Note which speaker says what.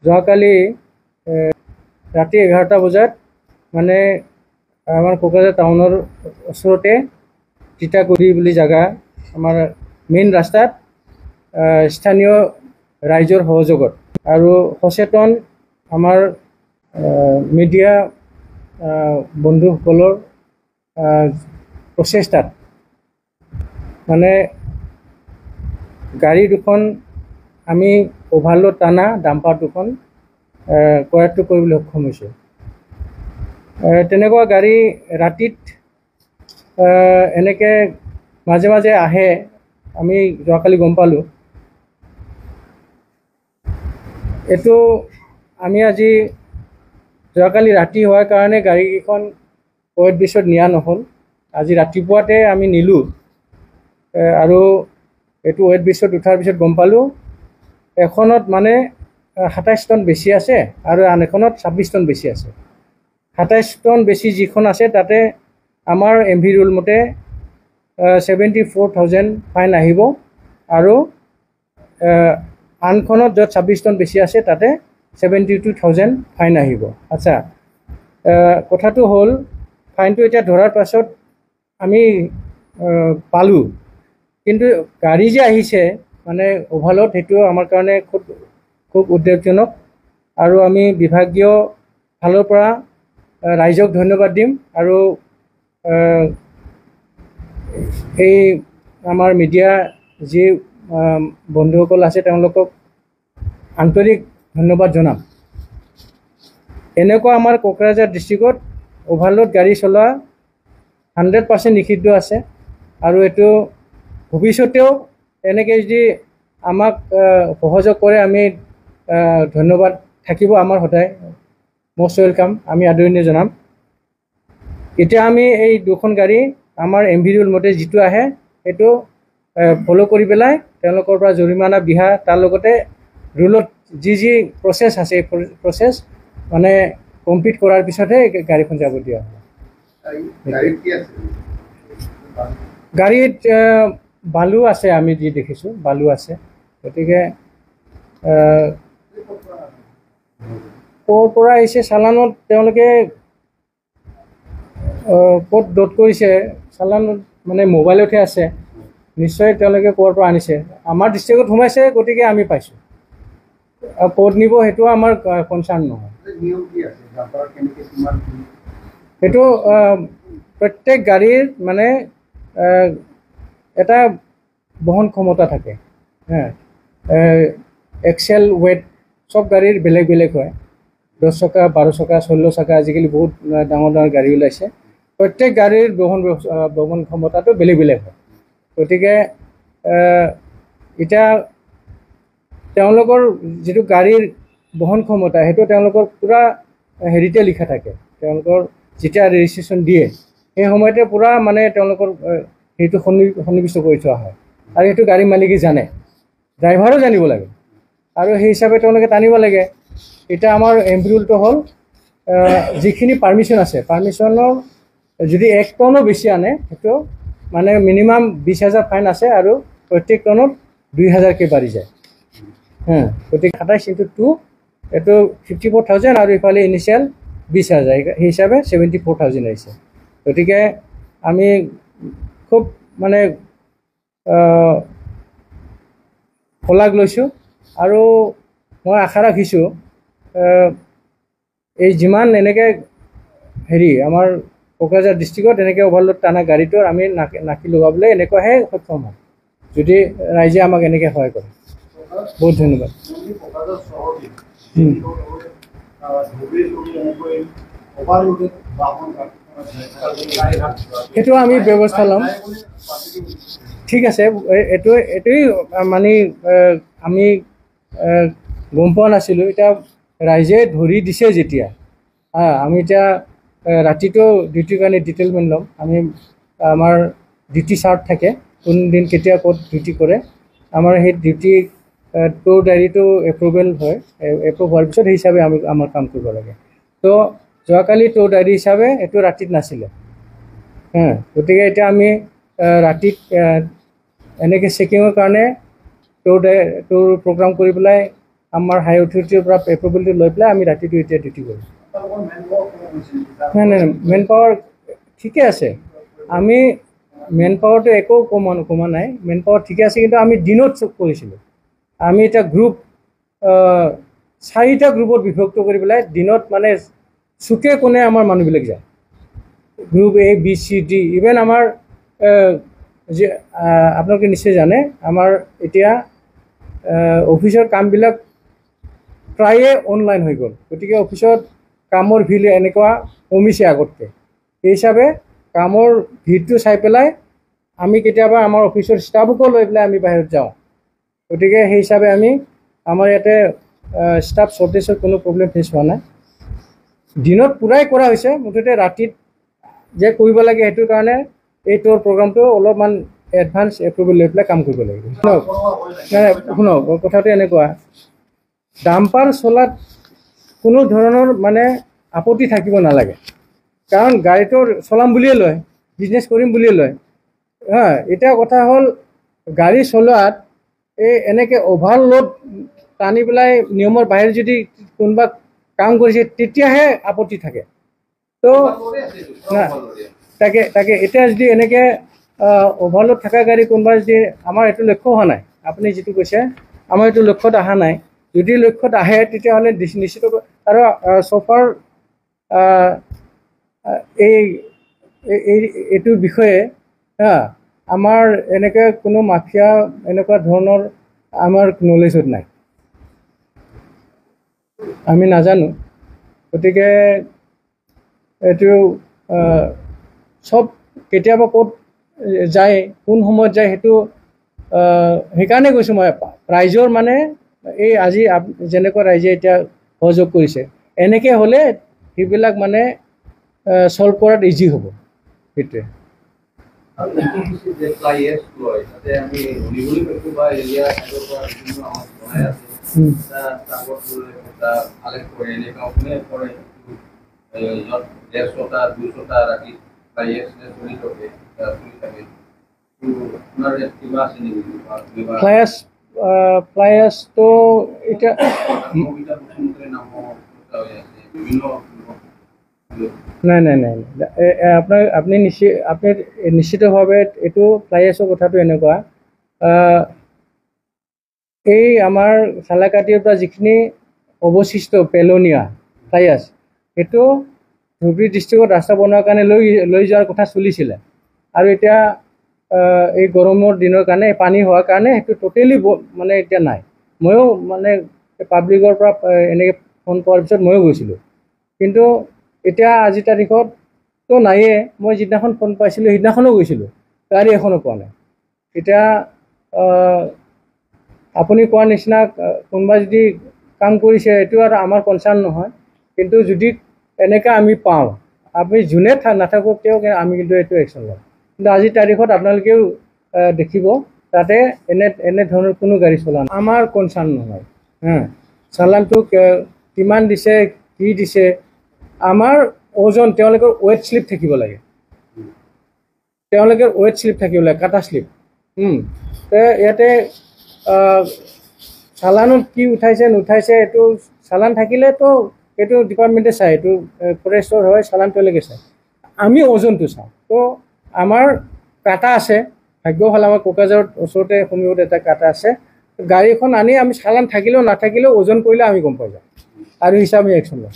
Speaker 1: যোৱাকালি ৰাতি 11টা বজাত মানে আমাৰ কোকৰাঝাৰ টাউনৰ ওচৰতে তিতাকুৰি বুলি জাগা আমাৰ মেইন ৰাস্তাত স্থানীয় ৰাইজৰ সহযোগত আৰু সচেতন আমাৰ মিডিয়া বন্ধুসকলৰ প্ৰচেষ্টাত মানে গাড়ী দুখন আমি অভাৰলোড টানা ডাম্পাৰ দুখন কৰায়ত্ব কৰিবলৈ সক্ষম হৈছোঁ। তেনেকুৱা গাড়ী ৰাতিত এনেকৈ মাজে মাজে আহে, আমি যোৱাকালি গম পালোঁ। এইটো আমি আজি যোৱাকালি ৰাতি হোৱাৰ কাৰণে গাড়ীকেইখন ৱেট ব্ৰিজত নিয়া নহ'ল। আজি ৰাতিপুৱাতে আমি নিলোঁ আৰু এইটো ৱেট ব্ৰিজত উঠাৰ পিছত গম পালোঁ এখনত মানে 27 টন বেছি আছে আৰু আন এখনত 26 টন বেছি আছে। 27 টন বেছি যিখন আছে তাতে আমাৰ MV ৰুল মতে 74,000 ফাইন আহিব আৰু আনখনত য'ত 26 টন বেছি আছে তাতে 72,000 ফাইন আহিব। আচ্ছা, কথাটো হ'ল ফাইনটো এতিয়া ধৰাৰ পাছত আমি পালোঁ, কিন্তু গাড়ী যে আহিছে মানে অভাৰলোড, সেইটো আমাৰ কাৰণে খুব উদ্বেগজনক আৰু আমি বিভাগীয় ফালৰ পৰা ৰাইজক ধন্যবাদ দিম আৰু এই আমাৰ মিডিয়া যি বন্ধুসকল আছে তেওঁলোকক আন্তৰিক ধন্যবাদ জনাম। এনেকুৱা আমাৰ কোকৰাঝাৰ ডিষ্ট্ৰিক্টত অভাৰলোড গাড়ী চলোৱা 100% নিষিদ্ধ আছে আৰু এইটো ভৱিষ্যতেও এনেকৈ যদি আমাক সহযোগ কৰে আমি ধন্যবাদ থাকিব আমাৰ সদায় মষ্ট ৱেলকাম, আমি আদৰণি জনাম। এতিয়া আমি এই দুখন গাড়ী আমাৰ MV ৰুল মতে যিটো আহে সেইটো ফ'ল' কৰি পেলাই তেওঁলোকৰ পৰা জৰিমনা বিহা, তাৰ লগতে ৰুলত যি যি প্ৰচেছ আছে প্ৰচেছ মানে কমপ্লিট কৰাৰ পিছতহে গাড়ীখন যাব দিয়া হয়। গাড়ীত বালু আছে, আমি যি দেখিছোঁ বালু আছে, গতিকে ক'ৰ পৰা আহিছে চালানত তেওঁলোকে ক'ত ডট কৰিছে চালানত মানে মোবাইলতহে আছে, নিশ্চয় তেওঁলোকে ক'ৰ পৰা আনিছে। আমাৰ ডিষ্ট্ৰিক্টত সোমাইছে গতিকে আমি পাইছোঁ, ক'ত নিব সেইটো আমাৰ কনচাৰ্ণ নহয়। সেইটো প্ৰত্যেক গাড়ীৰ মানে এটা বহন ক্ষমতা থাকে, এক্সেল ৱেট চব গাড়ীৰ বেলেগ বেলেগ হয়। 10 চকা 12 চকা 16 চকা আজিকালি বহুত ডাঙৰ ডাঙৰ গাড়ী ওলাইছে, প্ৰত্যেক গাড়ীৰ বহন ক্ষমতাটো বেলেগ বেলেগ হয়। গতিকে এতিয়া তেওঁলোকৰ যিটো গাড়ীৰ বহন ক্ষমতা সেইটো তেওঁলোকৰ পূৰা হেৰিতে লিখা থাকে, তেওঁলোকৰ যেতিয়া ৰেজিষ্ট্ৰেশ্যন দিয়ে সেই সময়তে পূৰা মানে তেওঁলোকৰ সেইটো সন্নিৱিষ্ট কৰি থোৱা হয় আৰু সেইটো গাড়ী মালিকে জানে, ড্ৰাইভাৰো জানিব লাগে আৰু সেই হিচাপে তেওঁলোকে টানিব লাগে। এতিয়া আমাৰ MV ৰুলটো হ'ল যিখিনি পাৰ্মিশ্যন আছে, পাৰ্মিশ্যনৰ যদি 1 টনো বেছি আনে সেইটো মানে মিনিমাম 20,000 ফাইন আছে আৰু প্ৰত্যেক টনত 2,000কৈ বাঢ়ি যায়। গতিকে 27/2 এইটো 54,000 আৰু ইফালে ইনিচিয়েল 20,000, সেই হিচাপে 74,000 আহিছে। গতিকে আমি খুব মানে শলাগ লৈছোঁ আৰু মই আশা ৰাখিছোঁ এই যিমান এনেকৈ আমাৰ কোকৰাঝাৰ ডিষ্ট্ৰিক্টত এনেকৈ অভাৰলোড টানা গাড়ীটোৰ আমি নাকি লগাবলৈ এনেকুৱাহে সক্ষম হ'ম যদি ৰাইজে আমাক এনেকৈ সহায় কৰে। বহুত ধন্যবাদ। সেইটো আমি ব্যৱস্থা ল'ম, ঠিক আছে। এইটোৱেই মানে আমি গম পোৱা নাছিলোঁ, এতিয়া ৰাইজে ধৰি দিছে যেতিয়া আমি এতিয়া ৰাতিটো ডিউটিৰ কাৰণে ডিটেইলমেণ্ট ল'ম। আমি আমাৰ ডিউটি চাৰ্ট থাকে, কোনদিন কেতিয়া ক'ত ডিউটি কৰে, আমাৰ সেই ডিউটি ট'ৰ ডায়েৰীটো এপ্ৰুভেল হয়, এপ্ৰুভ হোৱাৰ পিছত সেই হিচাপে আমাৰ কাম কৰিব লাগে। তো যোৱাকালি ট'ৰ ডায়েৰী হিচাপে এইটো ৰাতিত নাছিলে, গতিকে এতিয়া আমি ৰাতিত এনেকৈ চেকিঙৰ কাৰণে ট'ৰ প্ৰগ্ৰাম কৰি পেলাই আমাৰ হাই অথৰিটিৰ পৰা এপ্ৰুভেলটো লৈ পেলাই আমি ৰাতিটো এতিয়া ডিউটি কৰিম। নাই নাই মেন পাৱাৰ ঠিকে আছে, আমি মেন পাৱাৰটো একো কমা নাই, মেন পাৱাৰ ঠিকে আছে, কিন্তু আমি দিনত কৰিছিলোঁ। আমি এতিয়া গ্ৰুপ 4টা গ্ৰুপত বিভক্ত কৰি পেলাই দিনত মানে চুকে কোণে আমাৰ মানুহবিলাক যায়, group A B C D, even আমাৰ যে আপোনালোকে নিশ্চয় জানে আমাৰ এতিয়া অফিচৰ কামবিলাক প্ৰায়ে অনলাইন হৈ গ'ল, গতিকে অফিচত কামৰ ভিৰ এনেকুৱা কমিছে আগতকৈ। সেই হিচাপে কামৰ ভিৰটো চাই পেলাই আমি কেতিয়াবা আমাৰ অফিচৰ ষ্টাফকো লৈ পেলাই আমি বাহিৰত যাওঁ। গতিকে সেই হিচাপে আমি আমাৰ ইয়াতে ষ্টাফ শ্বৰ্টেজৰ কোনো প্ৰব্লেম ফেচ হোৱা নাই। দিনত পূৰাই কৰা হৈছে, মুঠতে ৰাতিত যে কৰিব লাগে সেইটোৰ কাৰণে এইটোৰ প্ৰগ্ৰামটো অলপমান এডভান্স এপ্ৰুভেল লৈ পেলাই কাম কৰিব লাগিব। শুনক কথাটো এনেকুৱা, ডাম্পাৰ চলাত কোনো ধৰণৰ মানে আপত্তি থাকিব নালাগে, কাৰণ গাড়ীটো চলাম বুলিয়ে লয়, বিজনেছ কৰিম বুলিয়ে লয়। এতিয়া কথা হ'ল গাড়ী চলোৱাত এনেকৈ অভাৰলোড টানি পেলাই নিয়মৰ বাহিৰে যদি কোনোবা কাম কৰিছে তেতিয়াহে আপত্তি থাকে। তো তাকে এতিয়া যদি এনেকৈ অভাৰলোড থকা গাড়ী কোনোবা যদি, আমাৰ এইটো লক্ষ্য হোৱা নাই, আপুনি যিটো কৈছে আমাৰ এইটো লক্ষ্যত অহা নাই। যদি লক্ষ্যত আহে তেতিয়াহ'লে নিশ্চিত, আৰু চফাৰ এইটোৰ বিষয়ে আমাৰ এনেকৈ কোনো মাফিয়া এনেকুৱা ধৰণৰ আমাৰ নলেজত নাই, আমি নাজানো। গতিকে এইটো চব কেতিয়াবা ক'ত যায়, কোন সময়ত যায়, সেইটো সেইকাৰণে কৈছোঁ মই ৰাইজৰ মানে এই আজি যেনেকুৱা ৰাইজে এতিয়া সহযোগ কৰিছে, এনেকৈ হ'লে সেইবিলাক মানে ছল্ভ কৰাত ইজি হ'ব। সেইটোৱে ফ্লাইয়াছটো এতিয়া নাই আপুনি নিশ্চিতভাৱে এইটো ফ্লাইয়াছৰ কথাটো এনেকুৱা, এই আমাৰ চালাকাটিৰ পৰা যিখিনি অৱশিষ্ট পেলনীয়া ফ্লাইয়াছ, সেইটো ধুবুৰী ডিষ্ট্ৰিক্টত ৰাস্তা বনোৱাৰ কাৰণে লৈ যোৱাৰ কথা চলিছিলে, আৰু এতিয়া এই গৰমৰ দিনৰ কাৰণে পানী হোৱাৰ কাৰণে সেইটো টোটেলি মানে এতিয়া নাই। ময়ো মানে পাব্লিকৰ পৰা এনেকৈ ফোন পোৱাৰ পিছত ময়ো গৈছিলোঁ, কিন্তু এতিয়া আজিৰ তাৰিখততো নায়ে। মই যিদিনাখন ফোন পাইছিলোঁ সেইদিনাখনো গৈছিলোঁ, গাড়ী এখনো পোৱা নাই। এতিয়া আপুনি কোৱাৰ নিচিনা কোনোবা যদি কাম কৰিছে এইটো আৰু আমাৰ কনচাৰ্ণ নহয়, কিন্তু যদি এনেকৈ আমি পাওঁ, আপুনি যোনে নাথাকক কিয় আমি কিন্তু এইটো একশ্যন ল'ম। কিন্তু আজিৰ তাৰিখত আপোনালোকেও দেখিব তাতে এনে ধৰণৰ কোনো গাড়ী চলা নাই, আমাৰ কনচাৰ্ণ নহয়। চালানটো কিমান দিছে, কি দিছে, আমাৰ ওজন, তেওঁলোকৰ ৱেট শ্লিপ থাকিব লাগে, কাটা শ্লিপ। ইয়াতে চালানত কি উঠাইছে নুঠাইছে, এইটো চালান থাকিলেতো এইটো ডিপাৰ্টমেণ্টে চায়, এইটো ফৰেষ্টৰ হয়, চালান তেওঁলোকে চায়, আমি ওজনটো চাওঁ। তো আমাৰ কাটা আছে, ভাগ্য ভাল আমাৰ কোকৰাঝাৰত ওচৰতে সমীপত এটা কাটা আছে। গাড়ীখন আনি আমি চালান থাকিলেও নাথাকিলেও ওজন কৰিলে আমি গম পাই যাওঁ, আৰু হিচাপে একশ্যন লওঁ।